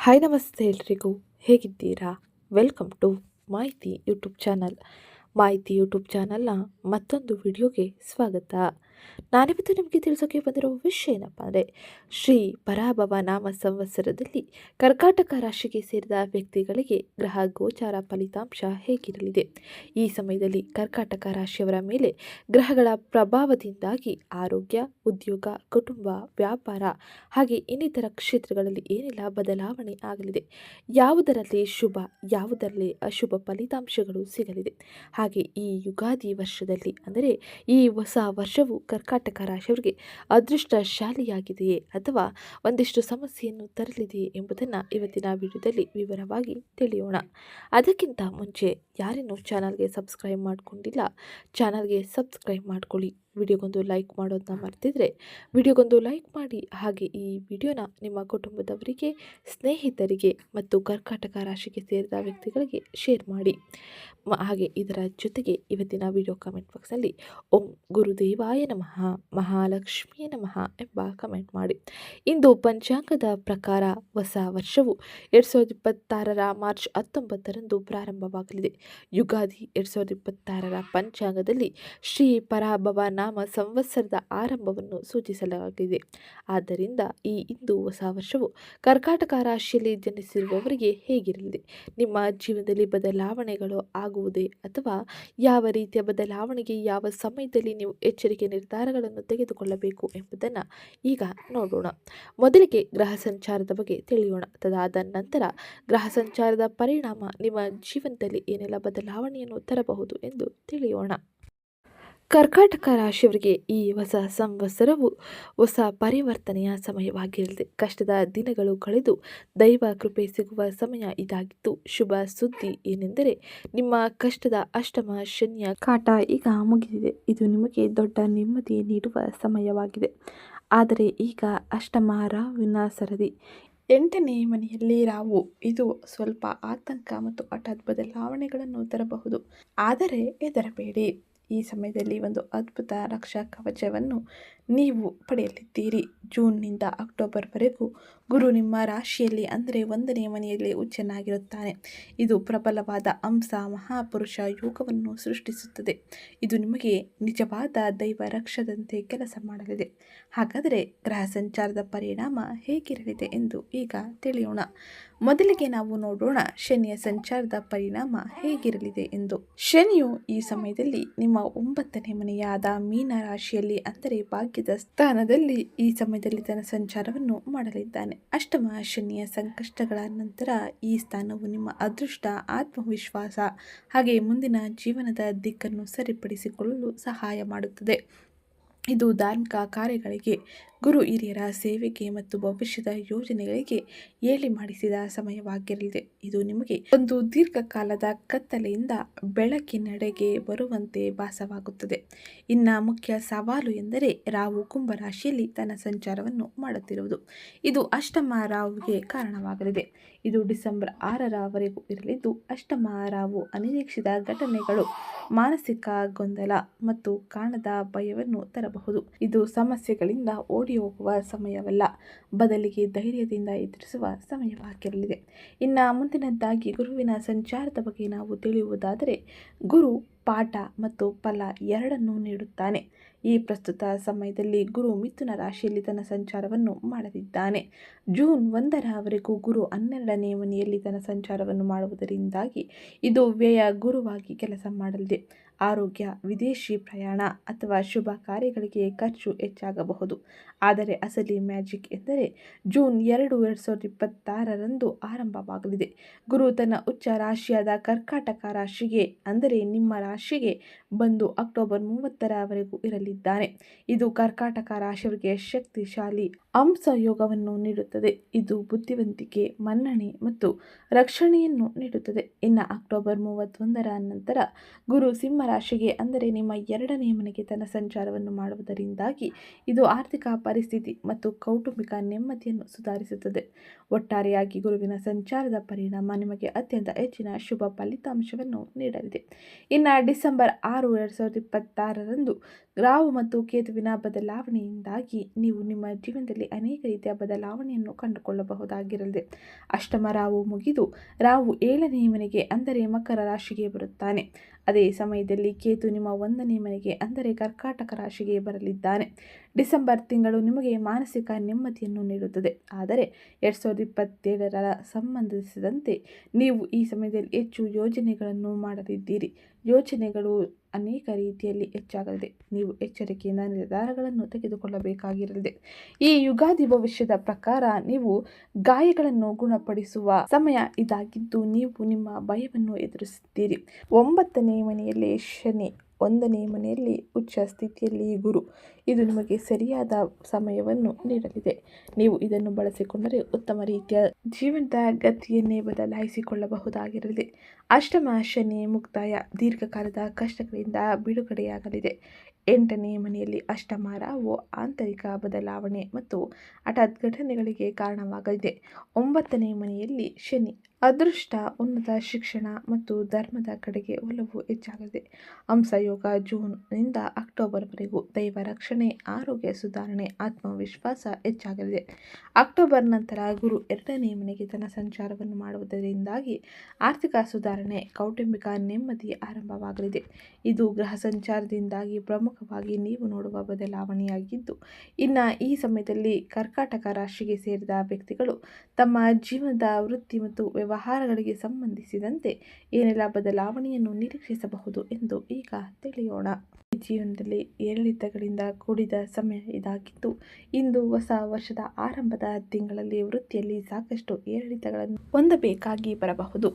Hi ನಮಸ್ತೆ ಎಲ್ರಿಗೂ ಹೇಗಿದ್ದೀರಾ? ವೆಲ್ಕಮ್ ಟು ಮಾಹಿತಿ ಯೂಟ್ಯೂಬ್ ಚಾನಲ್. ಮಾಹಿತಿ ಯೂಟ್ಯೂಬ್ ಚಾನಲ್ನ ಮತ್ತೊಂದು ವಿಡಿಯೋಗೆ ಸ್ವಾಗತ. ನಾನಿವತ್ತು ನಿಮಗೆ ತಿಳಿಸೋಕೆ ಬಂದಿರೋ ವಿಷಯ ಏನಪ್ಪ ಅಂದರೆ, ಶ್ರೀ ಪರಾಭವ ನಾಮ ಸಂವತ್ಸರದಲ್ಲಿ ಕರ್ಕಾಟಕ ರಾಶಿಗೆ ಸೇರಿದ ವ್ಯಕ್ತಿಗಳಿಗೆ ಗ್ರಹ ಗೋಚಾರ ಫಲಿತಾಂಶ ಹೇಗಿರಲಿದೆ? ಈ ಸಮಯದಲ್ಲಿ ಕರ್ಕಾಟಕ ರಾಶಿಯವರ ಮೇಲೆ ಗ್ರಹಗಳ ಪ್ರಭಾವದಿಂದಾಗಿ ಆರೋಗ್ಯ, ಉದ್ಯೋಗ, ಕುಟುಂಬ, ವ್ಯಾಪಾರ ಹಾಗೆ ಇನ್ನಿತರ ಕ್ಷೇತ್ರಗಳಲ್ಲಿ ಏನೆಲ್ಲ ಬದಲಾವಣೆ ಆಗಲಿದೆ, ಯಾವುದರಲ್ಲಿ ಶುಭ ಯಾವುದರಲ್ಲಿ ಅಶುಭ ಫಲಿತಾಂಶಗಳು ಸಿಗಲಿದೆ, ಹಾಗೆ ಈ ಯುಗಾದಿ ವರ್ಷದಲ್ಲಿ ಅಂದರೆ ಈ ಹೊಸ ವರ್ಷವು ಕರ್ಕಾಟಕ ರಾಶಿಯವರಿಗೆ ಅದೃಷ್ಟಶಾಲಿಯಾಗಿದೆಯೇ ಅಥವಾ ಒಂದಿಷ್ಟು ಸಮಸ್ಯೆಯನ್ನು ತರಲಿದೆಯೇ ಎಂಬುದನ್ನು ಇವತ್ತಿನ ವಿಡಿಯೋದಲ್ಲಿ ವಿವರವಾಗಿ ತಿಳಿಯೋಣ. ಅದಕ್ಕಿಂತ ಮುಂಚೆ ಯಾರೇನೂ ಚಾನಲ್ಗೆ ಸಬ್ಸ್ಕ್ರೈಬ್ ಮಾಡಿಕೊಂಡಿಲ್ಲ, ಚಾನಲ್ಗೆ ಸಬ್ಸ್ಕ್ರೈಬ್ ಮಾಡ್ಕೊಳ್ಳಿ. ವಿಡಿಯೋಗೊಂದು ಲೈಕ್ ಮಾಡೋದನ್ನ ಮರ್ತಿದ್ರೆ ವಿಡಿಯೋಗೊಂದು ಲೈಕ್ ಮಾಡಿ. ಹಾಗೆ ಈ ವಿಡಿಯೋನ ನಿಮ್ಮ ಕುಟುಂಬದವರಿಗೆ, ಸ್ನೇಹಿತರಿಗೆ ಮತ್ತು ಕರ್ಕಾಟಕ ರಾಶಿಗೆ ಸೇರಿದ ವ್ಯಕ್ತಿಗಳಿಗೆ ಶೇರ್ ಮಾಡಿ. ಹಾಗೆ ಇದರ ಜೊತೆಗೆ ಇವತ್ತಿನ ವಿಡಿಯೋ ಕಮೆಂಟ್ ಬಾಕ್ಸಲ್ಲಿ ಓಂ ಗುರುದೇವಾಯ ನಮಃ, ಮಹಾಲಕ್ಷ್ಮಿಯೇ ನಮಃ ಎಂಬ ಕಮೆಂಟ್ ಮಾಡಿ. ಇಂದು ಪಂಚಾಂಗದ ಪ್ರಕಾರ ಹೊಸ ವರ್ಷವು 2026 ಮಾರ್ಚ್ 19ರಂದು ಪ್ರಾರಂಭವಾಗಲಿದೆ. ಯುಗಾದಿ 2026 ಪಂಚಾಂಗದಲ್ಲಿ ಶ್ರೀ ಪರಾಭವ ನಾಮ ಸಂವತ್ಸರದ ಆರಂಭವನ್ನು ಸೂಚಿಸಲಾಗಿದೆ. ಆದ್ದರಿಂದ ಈ ಇಂದು ಹೊಸ ವರ್ಷವು ಕರ್ಕಾಟಕ ರಾಶಿಯಲ್ಲಿ ಜನಿಸಿರುವವರಿಗೆ ಹೇಗಿರಲಿದೆ? ನಿಮ್ಮ ಜೀವನದಲ್ಲಿ ಬದಲಾವಣೆಗಳು ಆಗುವುದೇ ಅಥವಾ ಯಾವ ರೀತಿಯ ಬದಲಾವಣೆಗೆ ಯಾವ ಸಮಯದಲ್ಲಿ ನೀವು ಎಚ್ಚರಿಕೆ ನಿರ್ಧಾರಗಳನ್ನು ತೆಗೆದುಕೊಳ್ಳಬೇಕು ಎಂಬುದನ್ನು ಈಗ ನೋಡೋಣ. ಮೊದಲಿಗೆ ಗ್ರಹ ಸಂಚಾರದ ಬಗ್ಗೆ ತಿಳಿಯೋಣ. ತದಾದ ನಂತರ ಗ್ರಹ ಸಂಚಾರದ ಪರಿಣಾಮ ನಿಮ್ಮ ಜೀವನದಲ್ಲಿ ಏನೆಲ್ಲ ಬದಲಾವಣೆಯನ್ನು ತರಬಹುದು ಎಂದು ತಿಳಿಯೋಣ. ಕರ್ಕಾಟಕ ರಾಶಿಯವರಿಗೆ ಈ ಹೊಸ ಸಂವತ್ಸರವು ಹೊಸ ಪರಿವರ್ತನೆಯ ಸಮಯವಾಗಿರಲಿದೆ. ಕಷ್ಟದ ದಿನಗಳು ಕಳೆದು ದೈವ ಕೃಪೆ ಸಿಗುವ ಸಮಯ ಇದಾಗಿತ್ತು. ಶುಭ ಸುದ್ದಿ ಏನೆಂದರೆ, ನಿಮ್ಮ ಕಷ್ಟದ ಅಷ್ಟಮ ಶನಿಯ ಕಾಟ ಈಗ ಮುಗಿದಿದೆ. ಇದು ನಿಮಗೆ ದೊಡ್ಡ ನೆಮ್ಮದಿ ನೀಡುವ ಸಮಯವಾಗಿದೆ. ಆದರೆ ಈಗ ಅಷ್ಟಮ ರಾಹುವಿನ ಸರದಿ 8ನೇ ಮನೆಯಲ್ಲಿ ರಾಹು, ಇದು ಸ್ವಲ್ಪ ಆತಂಕ ಮತ್ತು ಹಠಾತ್ ಬದಲಾವಣೆಗಳನ್ನು ತರಬಹುದು. ಆದರೆ ಹೆದರಬೇಡಿ, ಈ ಸಮಯದಲ್ಲಿ ಒಂದು ಅದ್ಭುತ ರಕ್ಷಾ ಕವಚವನ್ನು ನೀವು ಪಡೆಯಲಿದ್ದೀರಿ. ಜೂನ್ನಿಂದ ಅಕ್ಟೋಬರ್ವರೆಗೂ ಗುರು ನಿಮ್ಮ ರಾಶಿಯಲ್ಲಿ ಅಂದರೆ 1ನೇ ಮನೆಯಲ್ಲಿ ಉಚ್ಚನಾಗಿರುತ್ತಾನೆ. ಇದು ಪ್ರಬಲವಾದ ಹಂಸ ಮಹಾಪುರುಷ ಯೋಗವನ್ನು ಸೃಷ್ಟಿಸುತ್ತದೆ. ಇದು ನಿಮಗೆ ನಿಜವಾದ ದೈವ ರಕ್ಷದಂತೆ ಕೆಲಸ ಮಾಡಲಿದೆ. ಹಾಗಾದರೆ ಗ್ರಹ ಸಂಚಾರದ ಪರಿಣಾಮ ಹೇಗಿರಲಿದೆ ಎಂದು ಈಗ ತಿಳಿಯೋಣ. ಮೊದಲಿಗೆ ನಾವು ನೋಡೋಣ ಶನಿಯ ಸಂಚಾರದ ಪರಿಣಾಮ ಹೇಗಿರಲಿದೆ ಎಂದು. ಶನಿಯು ಈ ಸಮಯದಲ್ಲಿ ನಿಮ್ಮ 9ನೇ ಮನೆಯಾದ ಮೀನ ರಾಶಿಯಲ್ಲಿ ಅಂದರೆ ಭಾಗ್ಯದ ಸ್ಥಾನದಲ್ಲಿ ಈ ಸಮಯದಲ್ಲಿ ತನ್ನ ಸಂಚಾರವನ್ನು ಮಾಡಲಿದ್ದಾನೆ. ಅಷ್ಟಮ ಶನಿಯ ಸಂಕಷ್ಟಗಳ ನಂತರ ಈ ಸ್ಥಾನವು ನಿಮ್ಮ ಅದೃಷ್ಟ, ಆತ್ಮವಿಶ್ವಾಸ ಹಾಗೆ ಮುಂದಿನ ಜೀವನದ ದಿಕ್ಕನ್ನು ಸರಿಪಡಿಸಿಕೊಳ್ಳಲು ಸಹಾಯ ಮಾಡುತ್ತದೆ. ಇದು ಧಾರ್ಮಿಕ ಕಾರ್ಯಗಳಿಗೆ, ಗುರು ಹಿರಿಯರ ಸೇವೆಗೆ ಮತ್ತು ಭವಿಷ್ಯದ ಯೋಜನೆಗಳಿಗೆ ಏಳಿ ಮಾಡಿಸಿದ ಸಮಯವಾಗಿರಲಿದೆ. ಇದು ನಿಮಗೆ ಒಂದು ದೀರ್ಘಕಾಲದ ಕತ್ತಲೆಯಿಂದ ಬೆಳಕಿನೆಡೆಗೆ ಬರುವಂತೆ ಭಾಸವಾಗುತ್ತದೆ. ಇನ್ನು ಮುಖ್ಯ ಸವಾಲು ಎಂದರೆ ರಾಹು ಕುಂಭರಾಶಿಯಲ್ಲಿ ತನ್ನ ಸಂಚಾರವನ್ನು ಮಾಡುತ್ತಿರುವುದು. ಇದು ಅಷ್ಟಮ ರಾಹುವಿಗೆ ಕಾರಣವಾಗಲಿದೆ. ಇದು ಡಿಸೆಂಬರ್ 6ರವರೆಗೂ ಇರಲಿದ್ದು, ಅಷ್ಟಮ ರಾಹು ಅನಿರೀಕ್ಷಿತ ಘಟನೆಗಳು, ಮಾನಸಿಕ ಗೊಂದಲ ಮತ್ತು ಕಾಣದ ಭಯವನ್ನು ತರಬಹುದು. ಇದು ಸಮಸ್ಯೆಗಳಿಂದ ಓಡಿ ಹೋಗುವ ಸಮಯವಲ್ಲ, ಬದಲಿಗೆ ಧೈರ್ಯದಿಂದ ಎದುರಿಸುವ ಸಮಯವಾಗಿರಲಿದೆ. ಇನ್ನು ಮುಂದಿನದ್ದಾಗಿ ಗುರುವಿನ ಸಂಚಾರದ ಬಗ್ಗೆ ನಾವು ತಿಳಿಯುವುದಾದರೆ, ಗುರು ಪಾಠ ಮತ್ತು ಫಲ ಎರಡನ್ನೂ ನೀಡುತ್ತಾನೆ. ಈ ಪ್ರಸ್ತುತ ಸಮಯದಲ್ಲಿ ಗುರು ಮಿಥುನ ರಾಶಿಯಲ್ಲಿ ತನ್ನ ಸಂಚಾರವನ್ನು ಮಾಡಲಿದ್ದಾನೆ. ಜೂನ್ 1ರವರೆಗೂ ಗುರು 12ನೇ ಮನೆಯಲ್ಲಿ ತನ್ನ ಸಂಚಾರವನ್ನು ಮಾಡುವುದರಿಂದಾಗಿ ಇದು ವ್ಯಯ ಗುರುವಾಗಿ ಕೆಲಸ ಮಾಡಲಿದೆ. ಆರೋಗ್ಯ, ವಿದೇಶಿ ಪ್ರಯಾಣ ಅಥವಾ ಶುಭ ಕಾರ್ಯಗಳಿಗೆ ಖರ್ಚು ಹೆಚ್ಚಾಗಬಹುದು. ಆದರೆ ಅಸಲಿ ಮ್ಯಾಜಿಕ್ ಎಂದರೆ ಜೂನ್ 2, 2026ರಂದು ಆರಂಭವಾಗಲಿದೆ. ಗುರು ತನ್ನ ಉಚ್ಚ ರಾಶಿಯಾದ ಕರ್ಕಾಟಕ ರಾಶಿಗೆ ಅಂದರೆ ನಿಮ್ಮ ರಾಶಿಗೆ ಬಂದು ಅಕ್ಟೋಬರ್ 30ರವರೆಗೂ ಇರಲಿದ್ದಾನೆ. ಇದು ಕರ್ಕಾಟಕ ರಾಶಿಯವರಿಗೆ ಶಕ್ತಿಶಾಲಿ ಹಂಸ ಯೋಗವನ್ನು ನೀಡುತ್ತದೆ. ಇದು ಬುದ್ಧಿವಂತಿಕೆ, ಮನ್ನಣೆ ಮತ್ತು ರಕ್ಷಣೆಯನ್ನು ನೀಡುತ್ತದೆ. ಇನ್ನು ಅಕ್ಟೋಬರ್ 31ರ ನಂತರ ಗುರು ಸಿಂಹ ರಾಶಿಗೆ ಅಂದರೆ ನಿಮ್ಮ 2ನೇ ಮನೆಗೆ ತನ್ನ ಸಂಚಾರವನ್ನು ಮಾಡುವುದರಿಂದಾಗಿ ಇದು ಆರ್ಥಿಕ ಪರಿಸ್ಥಿತಿ ಮತ್ತು ಕೌಟುಂಬಿಕ ನೆಮ್ಮದಿಯನ್ನು ಸುಧಾರಿಸುತ್ತದೆ. ಒಟ್ಟಾರೆಯಾಗಿ ಗುರುವಿನ ಸಂಚಾರದ ಪರಿಣಾಮ ನಿಮಗೆ ಅತ್ಯಂತ ಹೆಚ್ಚಿನ ಶುಭ ಫಲಿತಾಂಶವನ್ನು ನೀಡಲಿದೆ. ಇನ್ನು ಡಿಸೆಂಬರ್ 6, 2026ರಂದು ರಾಹು ಮತ್ತು ಕೇತುವಿನ ಬದಲಾವಣೆಯಿಂದಾಗಿ ನೀವು ನಿಮ್ಮ ಜೀವನದಲ್ಲಿ ಸಮಯದಲ್ಲಿ ಅನೇಕ ರೀತಿಯ ಬದಲಾವಣೆಯನ್ನು ಕಂಡುಕೊಳ್ಳಬಹುದಾಗಿರಲಿದೆ. ಅಷ್ಟಮ ರಾಹು ಮುಗಿದು ರಾಹು 7ನೇ ಮನೆಗೆ ಅಂದರೆ ಮಕರ ರಾಶಿಗೆ ಬರುತ್ತಾನೆ. ಅದೇ ಸಮಯದಲ್ಲಿ ಕೇತು ನಿಮ್ಮ 1ನೇ ಮನೆಗೆ ಅಂದರೆ ಕರ್ಕಾಟಕ ರಾಶಿಗೆ ಬರಲಿದ್ದಾನೆ. ಡಿಸೆಂಬರ್ ತಿಂಗಳು ನಿಮಗೆ ಮಾನಸಿಕ ನೆಮ್ಮದಿಯನ್ನು ನೀಡುತ್ತದೆ. ಆದರೆ 2027ರ ಸಂಬಂಧಿಸಿದಂತೆ ನೀವು ಈ ಸಮಯದಲ್ಲಿ ಹೆಚ್ಚು ಯೋಜನೆಗಳನ್ನು ಮಾಡಲಿದ್ದೀರಿ. ಯೋಚನೆಗಳು ಅನೇಕ ರೀತಿಯಲ್ಲಿ ಹೆಚ್ಚಾಗಲಿದೆ. ನೀವು ಎಚ್ಚರಿಕೆಯಿಂದ ನಿರ್ಧಾರಗಳನ್ನು ತೆಗೆದುಕೊಳ್ಳಬೇಕಾಗಿರಲಿದೆ. ಈ ಯುಗಾದಿ ಭವಿಷ್ಯದ ಪ್ರಕಾರ ನೀವು ಗಾಯಗಳನ್ನು ಗುಣಪಡಿಸುವ ಸಮಯ ಇದಾಗಿದ್ದು ನೀವು ನಿಮ್ಮ ಭಯವನ್ನು ಎದುರಿಸುತ್ತೀರಿ. 9ನೇ ಮನೆಯಲ್ಲಿ ಶನಿ, 1ನೇ ಮನೆಯಲ್ಲಿ ಉಚ್ಚ ಸ್ಥಿತಿಯಲ್ಲಿ ಗುರು. ಇದು ನಿಮಗೆ ಸರಿಯಾದ ಸಮಯವನ್ನು ನೀಡಲಿದೆ. ನೀವು ಇದನ್ನು ಬಳಸಿಕೊಂಡರೆ ಉತ್ತಮ ರೀತಿಯ ಜೀವನದ ಗತಿಯನ್ನೇ ಬದಲಾಯಿಸಿಕೊಳ್ಳಬಹುದಾಗಿರಲಿದೆ. ಅಷ್ಟಮ ಶನಿ ಮುಕ್ತಾಯ ದೀರ್ಘಕಾಲದ ಕಷ್ಟಗಳಿಂದ ಬಿಡುಗಡೆಯಾಗಲಿದೆ. 8ನೇ ಮನೆಯಲ್ಲಿ ಅಷ್ಟಮ ರಾಹು ಆಂತರಿಕ ಬದಲಾವಣೆ ಮತ್ತು ಹಠಾತ್ ಘಟನೆಗಳಿಗೆ ಕಾರಣವಾಗಲಿದೆ. 9ನೇ ಮನೆಯಲ್ಲಿ ಶನಿ ಅದೃಷ್ಟ, ಉನ್ನತ ಶಿಕ್ಷಣ ಮತ್ತು ಧರ್ಮದ ಕಡೆಗೆ ಒಲವು ಹೆಚ್ಚಾಗಲಿದೆ. ಹಂಸಯೋಗ ಜೂನ್ ನಿಂದ ಅಕ್ಟೋಬರ್ವರೆಗೂ ದೈವ ರಕ್ಷಣೆ, ಆರೋಗ್ಯ ಸುಧಾರಣೆ, ಆತ್ಮವಿಶ್ವಾಸ ಹೆಚ್ಚಾಗಲಿದೆ. ಅಕ್ಟೋಬರ್ ನಂತರ ಗುರು 2ನೇ ಮನೆಗೆ ತನ್ನ ಸಂಚಾರವನ್ನು ಮಾಡುವುದರಿಂದಾಗಿ ಆರ್ಥಿಕ ಸುಧಾರಣೆ, ಕೌಟುಂಬಿಕ ನೆಮ್ಮದಿ ಆರಂಭವಾಗಲಿದೆ. ಇದು ಗ್ರಹ ಸಂಚಾರದಿಂದಾಗಿ ಪ್ರಮುಖವಾಗಿ ನೀವು ನೋಡುವ ಬದಲಾವಣೆಯಾಗಿದ್ದು, ಇನ್ನು ಈ ಸಮಯದಲ್ಲಿ ಕರ್ಕಾಟಕ ರಾಶಿಗೆ ಸೇರಿದ ವ್ಯಕ್ತಿಗಳು ತಮ್ಮ ಜೀವನದ ವೃತ್ತಿ ಮತ್ತು ವ್ಯವಹಾರಗಳಿಗೆ ಸಂಬಂಧಿಸಿದಂತೆ ಏನೆಲ್ಲ ಬದಲಾವಣೆಯನ್ನು ನಿರೀಕ್ಷಿಸಬಹುದು ಎಂದು ಈಗ ತಿಳಿಯೋಣ. ಜೀವನದಲ್ಲಿ ಏರಿಳಿತಗಳಿಂದ ಕೂಡಿದ ಸಮಯ ಇದಾಗಿದ್ದು, ಇಂದು ಹೊಸ ವರ್ಷದ ಆರಂಭದ ತಿಂಗಳಲ್ಲಿ ವೃತ್ತಿಯಲ್ಲಿ ಸಾಕಷ್ಟು ಏರಿಳಿತಗಳನ್ನು ಹೊಂದಬೇಕಾಗಿ ಬರಬಹುದು.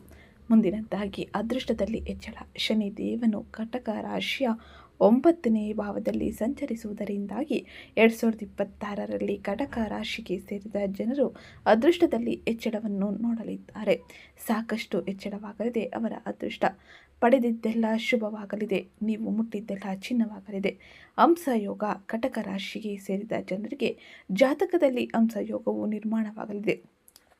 ಮುಂದಿನದ್ದಾಗಿ ಅದೃಷ್ಟದಲ್ಲಿ ಹೆಚ್ಚಳ. ಶನಿ ದೇವನು ಕಟಕ ರಾಶಿಯ 9ನೇ ಭಾವದಲ್ಲಿ ಸಂಚರಿಸುವುದರಿಂದಾಗಿ 2026ರಲ್ಲಿ ಕಟಕ ರಾಶಿಗೆ ಸೇರಿದ ಜನರು ಅದೃಷ್ಟದಲ್ಲಿ ಹೆಚ್ಚಳವನ್ನು ನೋಡಲಿದ್ದಾರೆ. ಸಾಕಷ್ಟು ಹೆಚ್ಚಳವಾಗಲಿದೆ. ಅವರ ಅದೃಷ್ಟ ಪಡೆದಿದ್ದೆಲ್ಲ ಶುಭವಾಗಲಿದೆ. ನೀವು ಮುಟ್ಟಿದ್ದೆಲ್ಲ ಚಿನ್ನವಾಗಲಿದೆ. ಹಂಸಯೋಗ ಕಟಕ ರಾಶಿಗೆ ಸೇರಿದ ಜನರಿಗೆ ಜಾತಕದಲ್ಲಿ ಹಂಸಯೋಗವು ನಿರ್ಮಾಣವಾಗಲಿದೆ.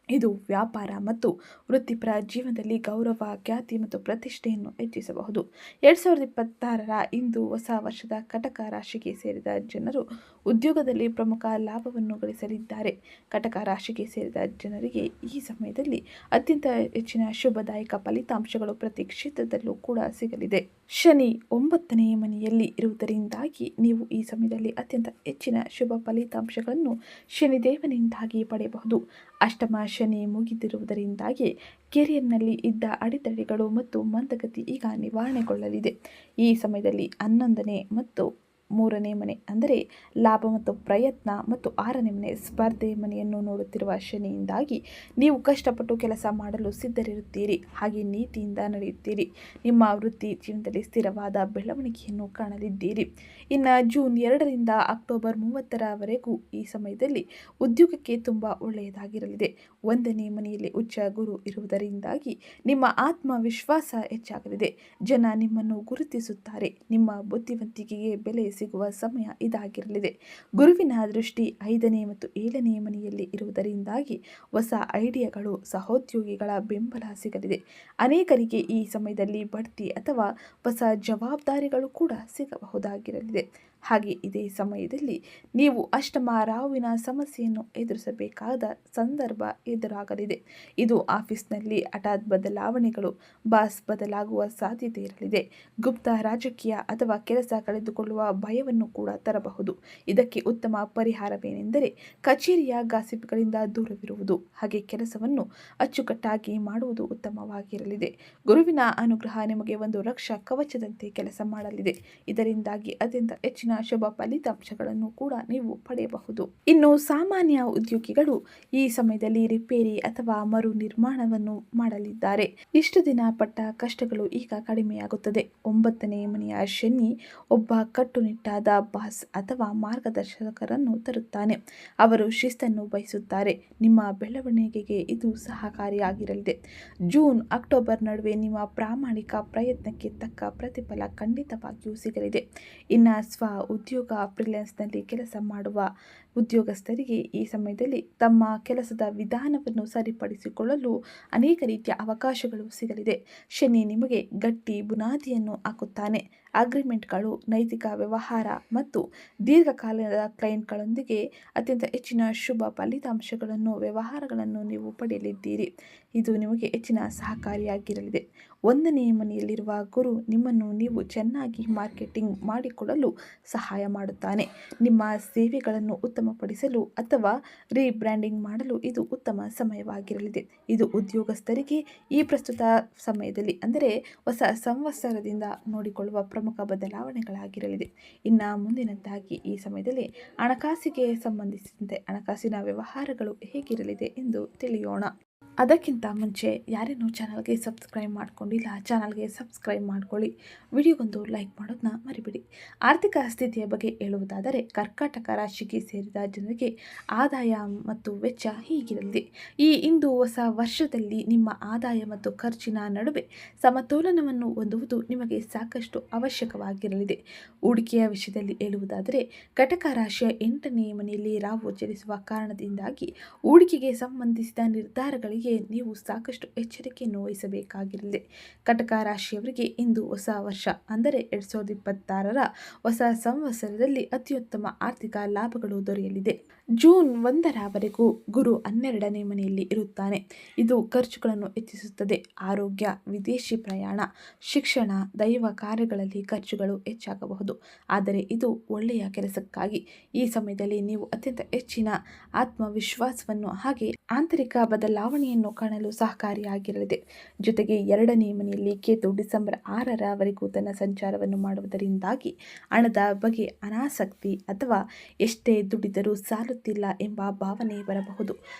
ಇದು ವ್ಯಾಪಾರ ಮತ್ತು ವೃತ್ತಿಪರ ಜೀವನದಲ್ಲಿ ಗೌರವ, ಖ್ಯಾತಿ ಮತ್ತು ಪ್ರತಿಷ್ಠೆಯನ್ನು ಹೆಚ್ಚಿಸಬಹುದು. 2026ರ ಇಂದು ಹೊಸ ವರ್ಷದ ಕಟಕ ರಾಶಿಗೆ ಸೇರಿದ ಜನರು ಉದ್ಯೋಗದಲ್ಲಿ ಪ್ರಮುಖ ಲಾಭವನ್ನು ಗಳಿಸಲಿದ್ದಾರೆ. ಕಟಕ ರಾಶಿಗೆ ಸೇರಿದ ಜನರಿಗೆ ಈ ಸಮಯದಲ್ಲಿ ಅತ್ಯಂತ ಹೆಚ್ಚಿನ ಶುಭದಾಯಕ ಫಲಿತಾಂಶಗಳು ಪ್ರತಿ ಕ್ಷೇತ್ರದಲ್ಲೂ ಕೂಡ ಸಿಗಲಿದೆ. ಶನಿ 9ನೇ ಮನೆಯಲ್ಲಿ ಇರುವುದರಿಂದಾಗಿ ನೀವು ಈ ಸಮಯದಲ್ಲಿ ಅತ್ಯಂತ ಹೆಚ್ಚಿನ ಶುಭ ಫಲಿತಾಂಶಗಳನ್ನು ಶನಿದೇವನಿಂದಾಗಿ ಪಡೆಯಬಹುದು. ಅಷ್ಟಮ ಶನಿ ಮುಗಿದಿರುವುದರಿಂದಾಗಿ ಕೆರಿಯರ್ನಲ್ಲಿ ಇದ್ದ ಅಡೆತಡೆಗಳು ಮತ್ತು ಮಂದಗತಿ ಈಗ ನಿವಾರಣೆಗೊಳ್ಳಲಿದೆ. ಈ ಸಮಯದಲ್ಲಿ 11ನೇ ಮತ್ತು 3ನೇ ಮನೆ ಅಂದರೆ ಲಾಭ ಮತ್ತು ಪ್ರಯತ್ನ ಮತ್ತು 6ನೇ ಮನೆ ಸ್ಪರ್ಧೆ ಮನೆಯನ್ನು ನೋಡುತ್ತಿರುವ ಶನಿಯಿಂದಾಗಿ ನೀವು ಕಷ್ಟಪಟ್ಟು ಕೆಲಸ ಮಾಡಲು ಸಿದ್ಧರಿರುತ್ತೀರಿ. ಹಾಗೆ ನೀತಿಯಿಂದ ನಡೆಯುತ್ತೀರಿ. ನಿಮ್ಮ ವೃತ್ತಿ ಜೀವನದಲ್ಲಿ ಸ್ಥಿರವಾದ ಬೆಳವಣಿಗೆಯನ್ನು ಕಾಣಲಿದ್ದೀರಿ. ಇನ್ನು ಜೂನ್ 2ರಿಂದ ಅಕ್ಟೋಬರ್ 30ರವರೆಗೂ ಈ ಸಮಯದಲ್ಲಿ ಉದ್ಯೋಗಕ್ಕೆ ತುಂಬ ಒಳ್ಳೆಯದಾಗಿರಲಿದೆ. 1ನೇ ಮನೆಯಲ್ಲಿ ಉಚ್ಚ ಗುರು ಇರುವುದರಿಂದಾಗಿ ನಿಮ್ಮ ಆತ್ಮವಿಶ್ವಾಸ ಹೆಚ್ಚಾಗಲಿದೆ. ಜನ ನಿಮ್ಮನ್ನು ಗುರುತಿಸುತ್ತಾರೆ. ನಿಮ್ಮ ಬುದ್ಧಿವಂತಿಕೆಗೆ ಬೆಲೆ ಸಿಗುವ ಸಮಯ ಇದಾಗಿರಲಿದೆ. ಗುರುವಿನ ದೃಷ್ಟಿ 5ನೇ ಮತ್ತು 7ನೇ ಮನೆಯಲ್ಲಿ ಇರುವುದರಿಂದಾಗಿ ಹೊಸ ಐಡಿಯಾಗಳು, ಸಹೋದ್ಯೋಗಿಗಳ ಬೆಂಬಲ ಸಿಗಲಿದೆ. ಅನೇಕರಿಗೆ ಈ ಸಮಯದಲ್ಲಿ ಬಡ್ತಿ ಅಥವಾ ಹೊಸ ಜವಾಬ್ದಾರಿಗಳು ಕೂಡ ಸಿಗಬಹುದಾಗಿರಲಿದೆ. ಹಾಗೆ ಇದೇ ಸಮಯದಲ್ಲಿ ನೀವು ಅಷ್ಟಮ ರಾಹುವಿನ ಸಮಸ್ಯೆಯನ್ನು ಎದುರಿಸಬೇಕಾದ ಸಂದರ್ಭ ಎದುರಾಗಲಿದೆ. ಇದು ಆಫೀಸ್ನಲ್ಲಿ ಹಠಾತ್ ಬದಲಾವಣೆಗಳು, ಬಾಸ್ ಬದಲಾಗುವ ಸಾಧ್ಯತೆ ಇರಲಿದೆ. ಗುಪ್ತ ರಾಜಕೀಯ ಅಥವಾ ಕೆಲಸ ಕಳೆದುಕೊಳ್ಳುವ ಭಯವನ್ನು ಕೂಡ ತರಬಹುದು. ಇದಕ್ಕೆ ಉತ್ತಮ ಪರಿಹಾರವೇನೆಂದರೆ ಕಚೇರಿಯ ಗಾಸಿಪ್ಗಳಿಂದ ದೂರವಿರುವುದು, ಹಾಗೆ ಕೆಲಸವನ್ನು ಅಚ್ಚುಕಟ್ಟಾಗಿ ಮಾಡುವುದು ಉತ್ತಮವಾಗಿರಲಿದೆ. ಗುರುವಿನ ಅನುಗ್ರಹ ನಿಮಗೆ ಒಂದು ರಕ್ಷಾ ಕವಚದಂತೆ ಕೆಲಸ ಮಾಡಲಿದೆ. ಇದರಿಂದಾಗಿ ಅತ್ಯಂತ ಹೆಚ್ಚಿನ ಶುಭ ಫಲಿತಾಂಶಗಳನ್ನು ಕೂಡ ನೀವು ಪಡೆಯಬಹುದು. ಇನ್ನು ಸಾಮಾನ್ಯ ಉದ್ಯೋಗಿಗಳು ಈ ಸಮಯದಲ್ಲಿ ರಿಪೇರಿ ಅಥವಾ ಮರು ನಿರ್ಮಾಣವನ್ನು ಮಾಡಲಿದ್ದಾರೆ. ಇಷ್ಟು ದಿನ ಪಟ್ಟ ಕಷ್ಟಗಳು ಈಗ ಕಡಿಮೆಯಾಗುತ್ತದೆ. 9ನೇ ಮನೆಯ ಶನಿ ಒಬ್ಬ ಕಟ್ಟುನಿಟ್ಟಾದ ಬಾಸ್ ಅಥವಾ ಮಾರ್ಗದರ್ಶಕರನ್ನು ತರುತ್ತಾನೆ. ಅವರು ಶಿಸ್ತನ್ನು ಬಯಸುತ್ತಾರೆ. ನಿಮ್ಮ ಬೆಳವಣಿಗೆಗೆ ಇದು ಸಹಕಾರಿಯಾಗಿರಲಿದೆ. ಜೂನ್ ಅಕ್ಟೋಬರ್ ನಡುವೆ ನಿಮ್ಮ ಪ್ರಾಮಾಣಿಕ ಪ್ರಯತ್ನಕ್ಕೆ ತಕ್ಕ ಪ್ರತಿಫಲ ಖಂಡಿತವಾಗಿಯೂ ಸಿಗಲಿದೆ. ಇನ್ನು ಉದ್ಯೋಗ ಫ್ರೀಲಾನ್ಸ್ನಲ್ಲಿ ಕೆಲಸ ಮಾಡುವ ಉದ್ಯೋಗಸ್ಥರಿಗೆ ಈ ಸಮಯದಲ್ಲಿ ತಮ್ಮ ಕೆಲಸದ ವಿಧಾನವನ್ನು ಸರಿಪಡಿಸಿಕೊಳ್ಳಲು ಅನೇಕ ರೀತಿಯ ಅವಕಾಶಗಳು ಸಿಗಲಿದೆ. ಶನಿ ನಿಮಗೆ ಗಟ್ಟಿ ಬುನಾದಿಯನ್ನು ಹಾಕುತ್ತಾನೆ. ಅಗ್ರಿಮೆಂಟ್ಗಳು, ನೈತಿಕ ವ್ಯವಹಾರ ಮತ್ತು ದೀರ್ಘಕಾಲದ ಕ್ಲೈಂಟ್ಗಳೊಂದಿಗೆ ಅತ್ಯಂತ ಹೆಚ್ಚಿನ ಶುಭ ಫಲಿತಾಂಶಗಳನ್ನು ವ್ಯವಹಾರಗಳನ್ನು ನೀವು ಪಡೆಯಲಿದ್ದೀರಿ. ಇದು ನಿಮಗೆ ಹೆಚ್ಚಿನ ಸಹಕಾರಿಯಾಗಿರಲಿದೆ. 1ನೇ ಮನೆಯಲ್ಲಿರುವ ಗುರು ನಿಮ್ಮನ್ನು ನೀವು ಚೆನ್ನಾಗಿ ಮಾರ್ಕೆಟಿಂಗ್ ಮಾಡಿಕೊಳ್ಳಲು ಸಹಾಯ ಮಾಡುತ್ತಾನೆ. ನಿಮ್ಮ ಸೇವೆಗಳನ್ನು ಉತ್ತಮಪಡಿಸಲು ಅಥವಾ ರೀಬ್ರ್ಯಾಂಡಿಂಗ್ ಮಾಡಲು ಇದು ಉತ್ತಮ ಸಮಯವಾಗಿರಲಿದೆ. ಇದು ಉದ್ಯೋಗಸ್ಥರಿಗೆ ಈ ಪ್ರಸ್ತುತ ಸಮಯದಲ್ಲಿ ಅಂದರೆ ಹೊಸ ಸಂವತ್ಸರದಿಂದ ನೋಡಿಕೊಳ್ಳುವ ಪ್ರಮುಖ ಬದಲಾವಣೆಗಳಾಗಿರಲಿದೆ. ಇನ್ನು ಮುಂದಿನದ್ದಾಗಿ ಈ ಸಮಯದಲ್ಲಿ ಹಣಕಾಸಿಗೆ ಸಂಬಂಧಿಸಿದಂತೆ ಹಣಕಾಸಿನ ವ್ಯವಹಾರಗಳು ಹೇಗಿರಲಿದೆ ಎಂದು ತಿಳಿಯೋಣ. ಅದಕ್ಕಿಂತ ಮುಂಚೆ ಯಾರೇನೂ ಚಾನಲ್ಗೆ ಸಬ್ಸ್ಕ್ರೈಬ್ ಮಾಡ್ಕೊಂಡಿಲ್ಲ, ಚಾನಲ್ಗೆ ಸಬ್ಸ್ಕ್ರೈಬ್ ಮಾಡ್ಕೊಳ್ಳಿ. ವಿಡಿಯೋಗೊಂದು ಲೈಕ್ ಮಾಡೋದನ್ನ ಮರಿಬೇಡಿ. ಆರ್ಥಿಕ ಸ್ಥಿತಿಯ ಬಗ್ಗೆ ಹೇಳುವುದಾದರೆ ಕರ್ಕಾಟಕ ರಾಶಿಗೆ ಸೇರಿದ ಜನರಿಗೆ ಆದಾಯ ಮತ್ತು ವೆಚ್ಚ ಹೀಗಿರಲಿದೆ. ಇಂದು ಹೊಸ ವರ್ಷದಲ್ಲಿ ನಿಮ್ಮ ಆದಾಯ ಮತ್ತು ಖರ್ಚಿನ ನಡುವೆ ಸಮತೋಲನವನ್ನು ಹೊಂದುವುದು ನಿಮಗೆ ಸಾಕಷ್ಟು ಅವಶ್ಯಕವಾಗಿರಲಿದೆ. ಹೂಡಿಕೆಯ ವಿಷಯದಲ್ಲಿ ಹೇಳುವುದಾದರೆ ಕಟಕ ರಾಶಿಯ 8ನೇ ಮನೆಯಲ್ಲಿ ರಾಹು ಚಲಿಸುವ ಕಾರಣದಿಂದಾಗಿ ಹೂಡಿಕೆಗೆ ಸಂಬಂಧಿಸಿದ ನಿರ್ಧಾರಗಳಿಗೆ ನೀವು ಸಾಕಷ್ಟು ಎಚ್ಚರಿಕೆಯನ್ನು ವಹಿಸಬೇಕಾಗಿರಲಿದೆ. ಕಟಕ ರಾಶಿಯವರಿಗೆ ಇಂದು ಹೊಸ ವರ್ಷ ಅಂದರೆ 2026ರ ಹೊಸ ಸಂವತ್ಸರದಲ್ಲಿ ಅತ್ಯುತ್ತಮ ಆರ್ಥಿಕ ಲಾಭಗಳು ದೊರೆಯಲಿದೆ. ಜೂನ್ 1ರವರೆಗೂ ಗುರು 12ನೇ ಮನೆಯಲ್ಲಿ ಇರುತ್ತಾನೆ. ಇದು ಖರ್ಚುಗಳನ್ನು ಹೆಚ್ಚಿಸುತ್ತದೆ. ಆರೋಗ್ಯ, ವಿದೇಶಿ ಪ್ರಯಾಣ, ಶಿಕ್ಷಣ, ದೈವ ಕಾರ್ಯಗಳಲ್ಲಿ ಖರ್ಚುಗಳು ಹೆಚ್ಚಾಗಬಹುದು. ಆದರೆ ಇದು ಒಳ್ಳೆಯ ಕೆಲಸಕ್ಕಾಗಿ. ಈ ಸಮಯದಲ್ಲಿ ನೀವು ಅತ್ಯಂತ ಹೆಚ್ಚಿನ ಆತ್ಮವಿಶ್ವಾಸವನ್ನು ಹಾಗೆ ಆಂತರಿಕ ಬದಲಾವಣೆಯನ್ನು ಕಾಣಲು ಸಹಕಾರಿಯಾಗಿರಲಿದೆ. ಜೊತೆಗೆ 2ನೇ ಮನೆಯಲ್ಲಿ ಕೇತು ಡಿಸೆಂಬರ್ 6ರವರೆಗೂ ತನ್ನ ಸಂಚಾರವನ್ನು ಮಾಡುವುದರಿಂದಾಗಿ ಹಣದ ಬಗ್ಗೆ ಅನಾಸಕ್ತಿ ಅಥವಾ ಎಷ್ಟೇ ದುಡಿದರೂ ಸಾಲುತ್ತಿಲ್ಲ ಎಂಬ ಭಾವನೆ ಬರಬಹುದು.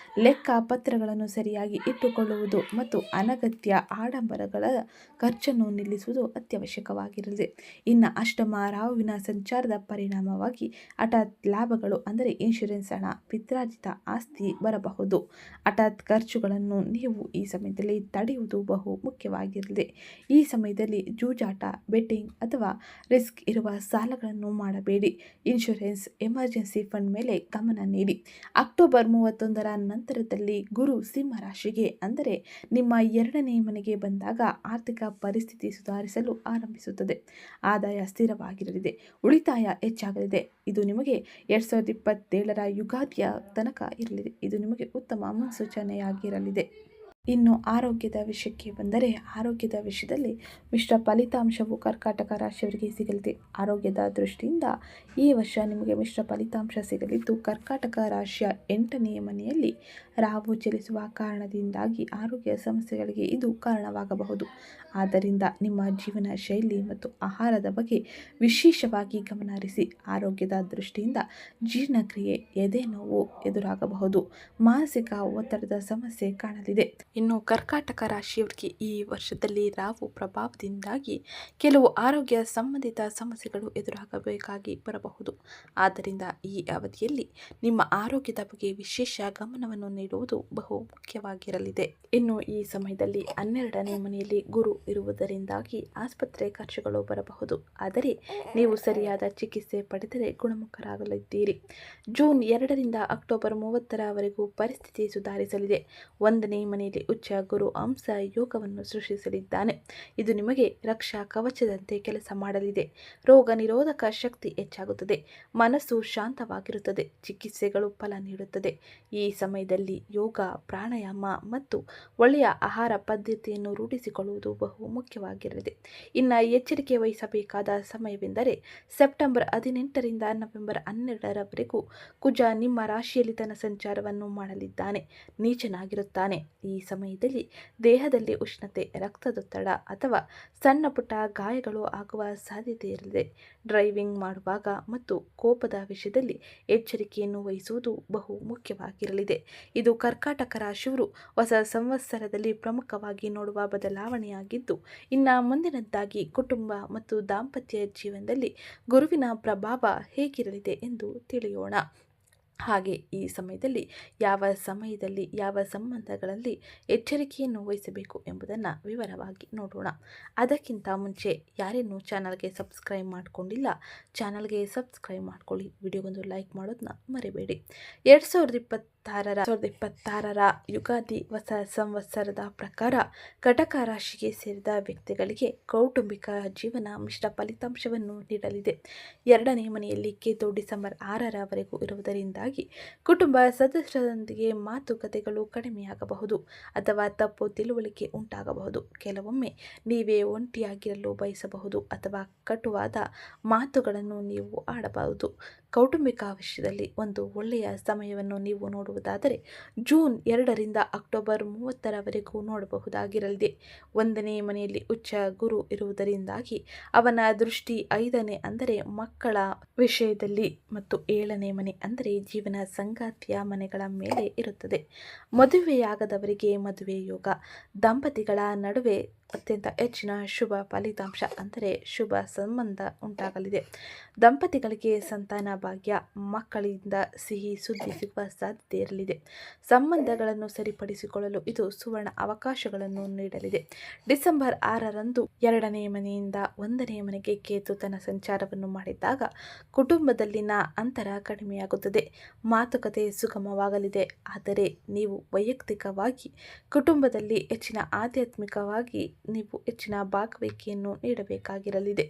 ಲೆಕ್ಕಪತ್ರಗಳನ್ನು ಸರಿಯಾಗಿ ಇಟ್ಟುಕೊಳ್ಳುವುದು ಮತ್ತು ಅನಗತ್ಯ ಆಡಂಬರಗಳ ಖರ್ಚನ್ನು ನಿಲ್ಲಿಸುವುದು ಅತ್ಯವಶ್ಯಕವಾಗಿರಲಿದೆ. ಇನ್ನು ಅಷ್ಟಮ ರಾಹುವಿನ ಸಂಚಾರದ ಪರಿಣಾಮವಾಗಿ ಹಠಾತ್ ಲಾಭಗಳು ಅಂದರೆ ಇನ್ಶೂರೆನ್ಸ್ ಹಣ, ಪಿತ್ರಾರ್ಜಿತ ಆಸ್ತಿ ಬರಬಹುದು. ಹಠಾತ್ ಖರ್ಚುಗಳನ್ನು ನೀವು ಈ ಸಮಯದಲ್ಲಿ ತಡೆಯುವುದು ಬಹು ಮುಖ್ಯವಾಗಿರಲಿದೆ. ಈ ಸಮಯದಲ್ಲಿ ಜೂಜಾಟ, ಬೆಟ್ಟಿಂಗ್ ಅಥವಾ ರಿಸ್ಕ್ ಇರುವ ಸಾಲಗಳನ್ನು ಮಾಡಬೇಡಿ. ಇನ್ಶೂರೆನ್ಸ್, ಎಮರ್ಜೆನ್ಸಿ ಫಂಡ್ ಮೇಲೆ ಗಮನ ನೀಡಿ. ಅಕ್ಟೋಬರ್ 31ರ ನಂತರದಲ್ಲಿ ಗುರು ಸಿಂಹ ರಾಶಿಗೆ ಅಂದರೆ ನಿಮ್ಮ 2ನೇ ಮನೆಗೆ ಬಂದಾಗ ಆರ್ಥಿಕ ಪರಿಸ್ಥಿತಿ ಸುಧಾರಿಸಲು ಆರಂಭಿಸುತ್ತದೆ. ಆದಾಯ ಸ್ಥಿರವಾಗಿರಲಿದೆ, ಉಳಿತಾಯ ಹೆಚ್ಚಾಗಲಿದೆ. ಇದು ನಿಮಗೆ 2027ರ ಯುಗಾದಿಯ ತನಕ ಇರಲಿದೆ. ಇದು ನಿಮಗೆ ಉತ್ತಮ ಮುನ್ಸೂಚನೆಯಾಗಿರಲಿದೆ. ಇನ್ನು ಆರೋಗ್ಯದ ವಿಷಯಕ್ಕೆ ಬಂದರೆ ಆರೋಗ್ಯದ ವಿಷಯದಲ್ಲಿ ಮಿಶ್ರ ಫಲಿತಾಂಶವು ಕರ್ಕಾಟಕ ರಾಶಿಯವರಿಗೆ ಸಿಗಲಿದೆ. ಆರೋಗ್ಯದ ದೃಷ್ಟಿಯಿಂದ ಈ ವರ್ಷ ನಿಮಗೆ ಮಿಶ್ರ ಫಲಿತಾಂಶ ಸಿಗಲಿದ್ದು, ಕರ್ಕಾಟಕ ರಾಶಿಯ 8ನೇ ಮನೆಯಲ್ಲಿ ರಾಹು ಚಲಿಸುವ ಕಾರಣದಿಂದಾಗಿ ಆರೋಗ್ಯ ಸಮಸ್ಯೆಗಳಿಗೆ ಇದು ಕಾರಣವಾಗಬಹುದು. ಆದ್ದರಿಂದ ನಿಮ್ಮ ಜೀವನ ಶೈಲಿ ಮತ್ತು ಆಹಾರದ ಬಗ್ಗೆ ವಿಶೇಷವಾಗಿ ಗಮನ ಹರಿಸಿ. ಆರೋಗ್ಯದ ದೃಷ್ಟಿಯಿಂದ ಜೀರ್ಣಕ್ರಿಯೆ, ಎದೆ ನೋವು ಎದುರಾಗಬಹುದು. ಮಾನಸಿಕ ಒತ್ತಡದ ಸಮಸ್ಯೆ ಕಾಣಲಿದೆ. ಇನ್ನು ಕರ್ಕಾಟಕ ರಾಶಿಯವರಿಗೆ ಈ ವರ್ಷದಲ್ಲಿ ರಾಹು ಪ್ರಭಾವದಿಂದಾಗಿ ಕೆಲವು ಆರೋಗ್ಯ ಸಂಬಂಧಿತ ಸಮಸ್ಯೆಗಳು ಎದುರಾಗಬೇಕಾಗಿ ಬರಬಹುದು. ಆದ್ದರಿಂದ ಈ ಅವಧಿಯಲ್ಲಿ ನಿಮ್ಮ ಆರೋಗ್ಯದ ಬಗ್ಗೆ ವಿಶೇಷ ಗಮನವನ್ನು ನೀಡುವುದು ಬಹು ಮುಖ್ಯವಾಗಿರಲಿದೆ. ಇನ್ನು ಈ ಸಮಯದಲ್ಲಿ 12ನೇ ಮನೆಯಲ್ಲಿ ಗುರು ಇರುವುದರಿಂದಾಗಿ ಆಸ್ಪತ್ರೆ ಖರ್ಚುಗಳು ಬರಬಹುದು. ಆದರೆ ನೀವು ಸರಿಯಾದ ಚಿಕಿತ್ಸೆ ಪಡೆದರೆ ಗುಣಮುಖರಾಗಲಿದ್ದೀರಿ. ಜೂನ್ 2ರಿಂದ ಅಕ್ಟೋಬರ್ 30ರವರೆಗೂ ಪರಿಸ್ಥಿತಿ ಸುಧಾರಿಸಲಿದೆ. 1ನೇ ಮನೆಯಲ್ಲಿ ಉಚ್ಚ ಗುರು ಅಂಶ ಯೋಗವನ್ನು ಸೃಷ್ಟಿಸಲಿದ್ದಾನೆ. ಇದು ನಿಮಗೆ ರಕ್ಷಾ ಕವಚದಂತೆ ಕೆಲಸ ಮಾಡಲಿದೆ. ರೋಗ ನಿರೋಧಕ ಶಕ್ತಿ ಹೆಚ್ಚಾಗುತ್ತದೆ. ಮನಸ್ಸು ಶಾಂತವಾಗಿರುತ್ತದೆ. ಚಿಕಿತ್ಸೆಗಳು ಫಲ ನೀಡುತ್ತದೆ. ಈ ಸಮಯದಲ್ಲಿ ಯೋಗ, ಪ್ರಾಣಾಯಾಮ ಮತ್ತು ಒಳ್ಳೆಯ ಆಹಾರ ಪದ್ಧತಿಯನ್ನು ರೂಢಿಸಿಕೊಳ್ಳುವುದು ಬಹು ಮುಖ್ಯವಾಗಿರಲಿದೆ. ಇನ್ನು ಎಚ್ಚರಿಕೆ ವಹಿಸಬೇಕಾದ ಸಮಯವೆಂದರೆ ಸೆಪ್ಟೆಂಬರ್ 18ರಿಂದ ನವೆಂಬರ್ 12ರವರೆಗೂ ಕುಜ ನಿಮ್ಮ ರಾಶಿಯಲ್ಲಿ ತನ್ನ ಸಂಚಾರವನ್ನು ಮಾಡಲಿದ್ದಾನೆ. ನೀಚನಾಗಿರುತ್ತಾನೆ. ಈ ಸಮಯದಲ್ಲಿ ದೇಹದಲ್ಲಿ ಉಷ್ಣತೆ, ರಕ್ತದೊತ್ತಡ ಅಥವಾ ಸಣ್ಣ ಪುಟ್ಟ ಗಾಯಗಳು ಆಗುವ ಸಾಧ್ಯತೆ ಇರಲಿದೆ. ಡ್ರೈವಿಂಗ್ ಮಾಡುವಾಗ ಮತ್ತು ಕೋಪದ ವಿಷಯದಲ್ಲಿ ಎಚ್ಚರಿಕೆಯನ್ನು ವಹಿಸುವುದು ಬಹು ಮುಖ್ಯವಾಗಿರಲಿದೆ. ಇದು ಕರ್ಕಾಟಕ ರಾಶಿಯವರು ಹೊಸ ಸಂವತ್ಸರದಲ್ಲಿ ಪ್ರಮುಖವಾಗಿ ನೋಡುವ ಬದಲಾವಣೆಯಾಗಿದ್ದು, ಇನ್ನು ಮುಂದಿನದ್ದಾಗಿ ಕುಟುಂಬ ಮತ್ತು ದಾಂಪತ್ಯ ಜೀವನದಲ್ಲಿ ಗುರುವಿನ ಪ್ರಭಾವ ಹೇಗಿರಲಿದೆ ಎಂದು ತಿಳಿಯೋಣ. ಹಾಗೆ ಈ ಸಮಯದಲ್ಲಿ ಯಾವ ಸಂಬಂಧಗಳಲ್ಲಿ ಎಚ್ಚರಿಕೆಯನ್ನು ವಹಿಸಬೇಕು ಎಂಬುದನ್ನು ವಿವರವಾಗಿ ನೋಡೋಣ. ಅದಕ್ಕಿಂತ ಮುಂಚೆ ಯಾರೇನು ಚಾನಲ್ಗೆ ಸಬ್ಸ್ಕ್ರೈಬ್ ಮಾಡಿಕೊಂಡಿಲ್ಲ, ಚಾನಲ್ಗೆ ಸಬ್ಸ್ಕ್ರೈಬ್ ಮಾಡ್ಕೊಳ್ಳಿ, ವಿಡಿಯೋಗೊಂದು ಲೈಕ್ ಮಾಡೋದನ್ನ ಮರಿಬೇಡಿ. 2026ರ ಯುಗಾದಿ ಹೊಸ ಸಂವತ್ಸರದ ಪ್ರಕಾರ ಕಟಕ ರಾಶಿಗೆ ಸೇರಿದ ವ್ಯಕ್ತಿಗಳಿಗೆ ಕೌಟುಂಬಿಕ ಜೀವನ ಮಿಶ್ರ ಫಲಿತಾಂಶವನ್ನು ನೀಡಲಿದೆ. 2ನೇ ಮನೆಯಲ್ಲಿ ಕೇತು ಡಿಸೆಂಬರ್ 6ರವರೆಗೂ ಇರುವುದರಿಂದಾಗಿ ಕುಟುಂಬ ಸದಸ್ಯರೊಂದಿಗೆ ಮಾತುಕತೆಗಳು ಕಡಿಮೆಯಾಗಬಹುದು ಅಥವಾ ತಪ್ಪು ತಿಳುವಳಿಕೆ ಉಂಟಾಗಬಹುದು. ಕೆಲವೊಮ್ಮೆ ನೀವೇ ಒಂಟಿಯಾಗಿರಲು ಬಯಸಬಹುದು ಅಥವಾ ಕಟುವಾದ ಮಾತುಗಳನ್ನು ನೀವು ಆಡಬಹುದು. ಕೌಟುಂಬಿಕ ವಿಷಯದಲ್ಲಿ ಒಂದು ಒಳ್ಳೆಯ ಸಮಯವನ್ನು ನೀವು ನೋಡುವುದಾದರೆ ಜೂನ್ 2ರಿಂದ ಅಕ್ಟೋಬರ್ 30ರವರೆಗೂ ನೋಡಬಹುದಾಗಿರಲಿದೆ. 1ನೇ ಮನೆಯಲ್ಲಿ ಉಚ್ಚ ಗುರು ಇರುವುದರಿಂದಾಗಿ ಅವನ ದೃಷ್ಟಿ 5ನೇ ಅಂದರೆ ಮಕ್ಕಳ ವಿಷಯದಲ್ಲಿ ಮತ್ತು 7ನೇ ಮನೆ ಅಂದರೆ ಜೀವನ ಸಂಗಾತಿಯ ಮನೆಗಳ ಮೇಲೆ ಇರುತ್ತದೆ. ಮದುವೆಯಾಗದವರಿಗೆ ಮದುವೆ ಯೋಗ, ದಂಪತಿಗಳ ನಡುವೆ ಅತ್ಯಂತ ಹೆಚ್ಚಿನ ಶುಭ ಫಲಿತಾಂಶ ಅಂದರೆ ಶುಭ ಸಂಬಂಧ ಉಂಟಾಗಲಿದೆ. ದಂಪತಿಗಳಿಗೆ ಸಂತಾನ ಭಾಗ್ಯ, ಮಕ್ಕಳಿಂದ ಸಿಹಿ ಸುದ್ದಿ ಸಿಗುವ ಸಾಧ್ಯತೆ ಇರಲಿದೆ. ಸಂಬಂಧಗಳನ್ನು ಸರಿಪಡಿಸಿಕೊಳ್ಳಲು ಇದು ಸುವರ್ಣ ಅವಕಾಶಗಳನ್ನು ನೀಡಲಿದೆ. ಡಿಸೆಂಬರ್ 6ರಂದು 2ನೇ ಮನೆಯಿಂದ 1ನೇ ಮನೆಗೆ ಕೇತು ತನ್ನ ಸಂಚಾರವನ್ನು ಮಾಡಿದಾಗ ಕುಟುಂಬದಲ್ಲಿನ ಅಂತರ ಕಡಿಮೆಯಾಗುತ್ತದೆ. ಮಾತುಕತೆ ಸುಗಮವಾಗಲಿದೆ. ಆದರೆ ನೀವು ವೈಯಕ್ತಿಕವಾಗಿ ಕುಟುಂಬದಲ್ಲಿ ಆಧ್ಯಾತ್ಮಿಕವಾಗಿ ನೀವು ಹೆಚ್ಚಿನ ಭಾಗವಹಿಕೆಯನ್ನು ನೀಡಬೇಕಾಗಿರಲಿದೆ.